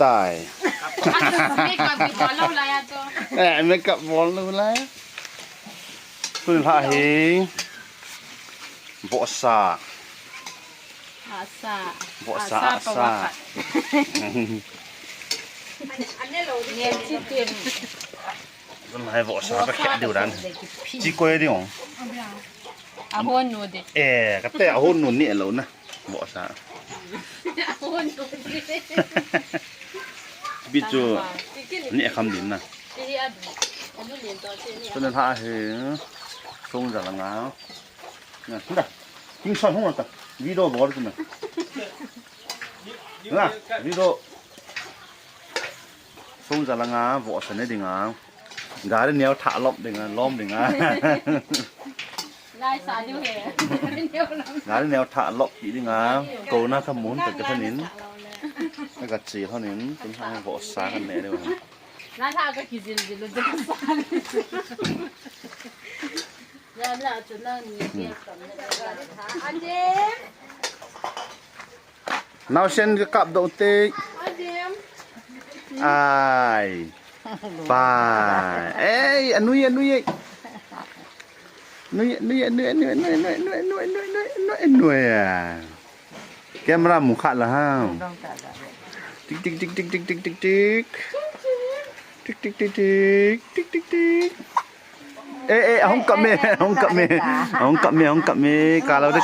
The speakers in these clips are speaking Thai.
ตายไม่กับบอลเลยแล้วคุณพาเฮงโบซาโบซาคุณให้โบซาไปแค่เดียวนั้นจีก้อยดิอ๋ออาหุ่นนูดิก็แต่อาหุ่นนูนี่เหรอนะโบซาบิจูนี่คำดินนะเป็นผ้าเหงทรงจะละงาเนี่ยนี่นะยิ่งชอบห้องละวิโดบอกเลยนะนะวิโดทรงจะละงาบอกสันนิษฐานงาเนี้ยถาล้อมดึงล้อมดึงได้สาอยู่เหรองาเนี้ยถาล้อมดึงโกน่าขมุนแต่กระทั่งนี้แล้วก็จีเท่านี้เป็นทางบอกสากันแน่เลยน่าทานก็คิดจิลจะสานแล้วเราจะนั่งนี่เกี่ยวกับอันเดมน้าเชนกับดาวเตกอันเดมไอ้ไปเอ้ยอันนู้นนุ้ยแกมราหมูขัดละฮะติ๊กติ๊กติ๊กติ๊กติ๊กติ๊กติ๊กติ๊กติ๊กติ๊กติ๊กติ๊กติ๊กติ๊กติ๊กห้องกับเมย์ห้องกับเมย์ห้องกับเมย์ห้องกับเมย์กาเราได้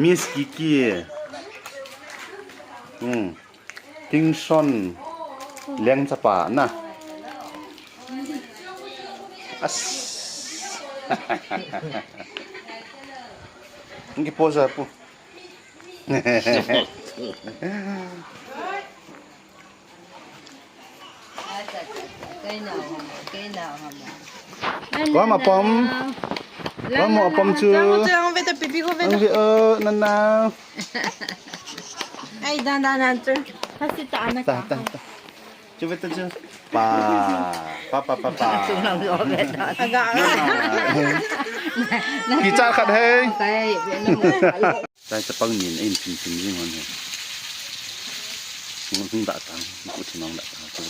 มิสกิกี้ทิงซอนเลี้ยงสปานะนี่โพสอะปุ๊ก็มาปอมก็มาปอมชูนั่นนะไอ้ด้านจุนถ้าสิตานะตาจูเวตจูป้าจูน้ำร้อนเลยนะกี่จานขัดเฮ้ยได้จะปังยินเอ็นพิมยิ่งวันนี้มึงพึ่งด่าตังกูที่น้องด่าตังกู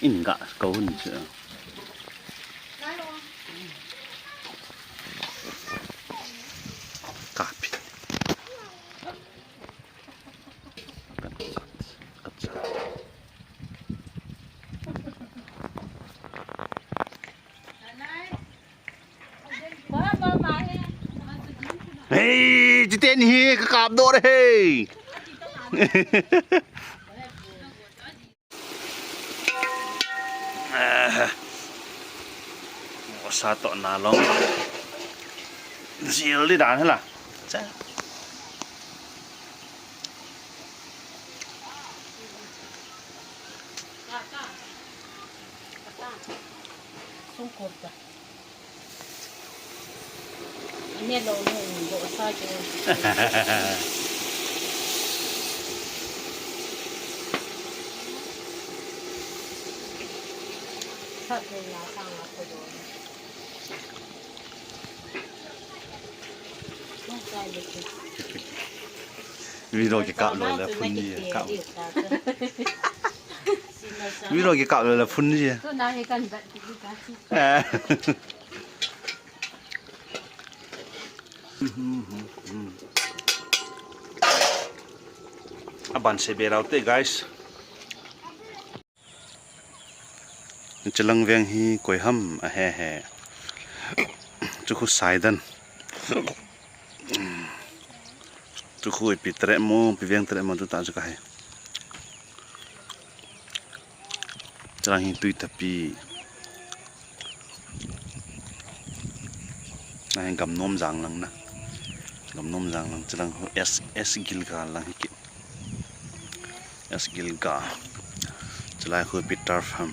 อินกะเกาหุ่นเชื่อเฮ้ยจิตเต้นฮีกระกาบโดดเฮ้ยสาต่อนาลงจีลได้ด่านเหรอจ้าส่งกบจ้ะเนี่ยเราหนุ่มโบซาจูถ้าเป็นยาตั้งรับไปโดนต้องใจเด็กวิโรกิกะเลยแล้วพุ่นนี่กะวิโรกิกะเลยแล้วพุ่นนี่ก็น่าให้กันแบบนี้กันAban se beraute guys Chelang veng hi koi ham a he chu khu saidan chu khu pi tre mo pi veng tre mo tu ta chu ka he Chelang hi tui tapi na gam nom jang lang na gam nom jang lang chelang s gilga lang hi ki s gilga chelai khu pi turf ham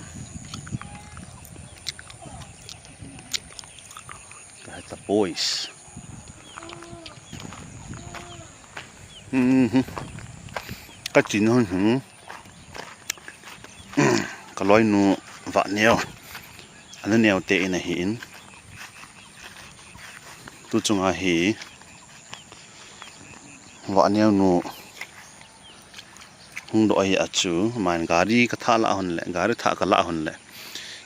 the boys ก็จีนหุ่นก็ลอยนูวะเนียวอันนั้นเนียวเตะในหินตุจงอาหีวะเนียวนูหงดอยอาจูมันการีก็ท่าละหุ่นแหละการีท่าก็ละหุ่นแหละ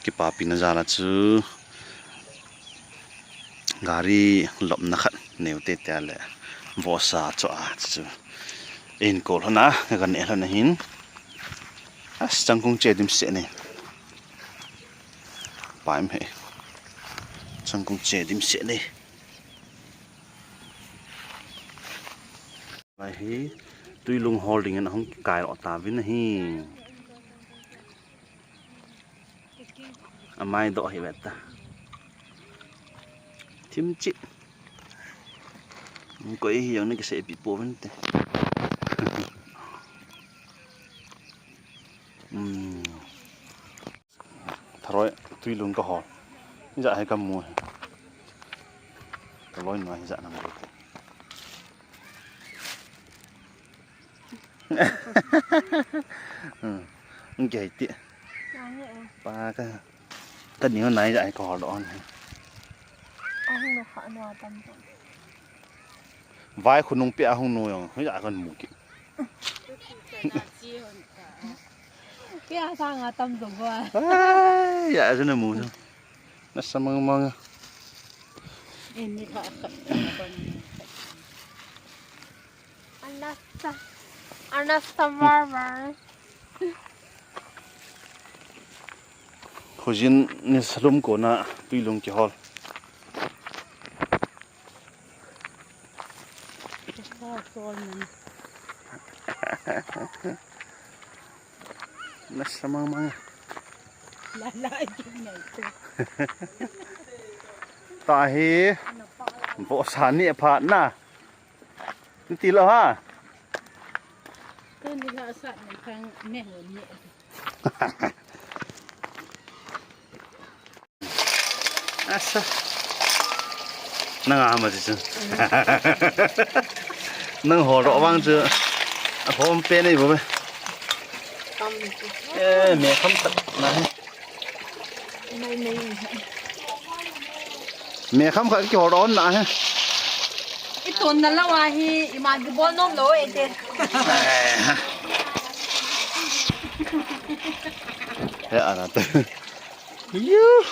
กิปาปินจาระจูการีหลบนักเนียวเตะแหละวอสาจ้าจูเอ็นโกลนะกันเนี่ยนะหินจังคงเจดิมเสนี่ไปไหมจังคงเจดิมเสนี่ไปฮีตุยลุงฮอลดิ้งนะห้องกายออกตาวินฮีอาไม่ดอกเหวตาทิมจิมึงก็ยังนี่ก็เสียปีโป้มันเตะทารอยตุยลุงก็ฮอลนี่จะให้กำมือทารอยหน่อยจะนำไปมึงใหญ่เตี้ยปลาก็ตอนนี้วันไหนจะไอ้กอดอนห้องนกขาหนวดตำไว้คุณนุ่งเปียห้องนูยเขาอยากกันหมูกิพี่อาสร้างอะตำตัวบัวอยากจะนหมูนั่นสมังมังอันนี้ค่ะอันนั้นสมาร์ทเขาจินนี่สลุมก่อนนะตุยลงกี่ฮอลข้าวซอยมันนั่นสมังมังละกินไหนตัวตาเฮโบสานี่ผ่านนะนี่ตีแล้วฮะต้นนี้เราสัตว์ในทางแม่หัวเนี่ยAsa. Nang ama chứ. Nang hồ rõ vang chứ. Hôm bên này bố. Mẹ không tận này. Mẹ không phải cái hồ đó nè ha. Cái tuần đó là wahi mà cái bón nôm lố ấy thế. Ya ana. Yuh.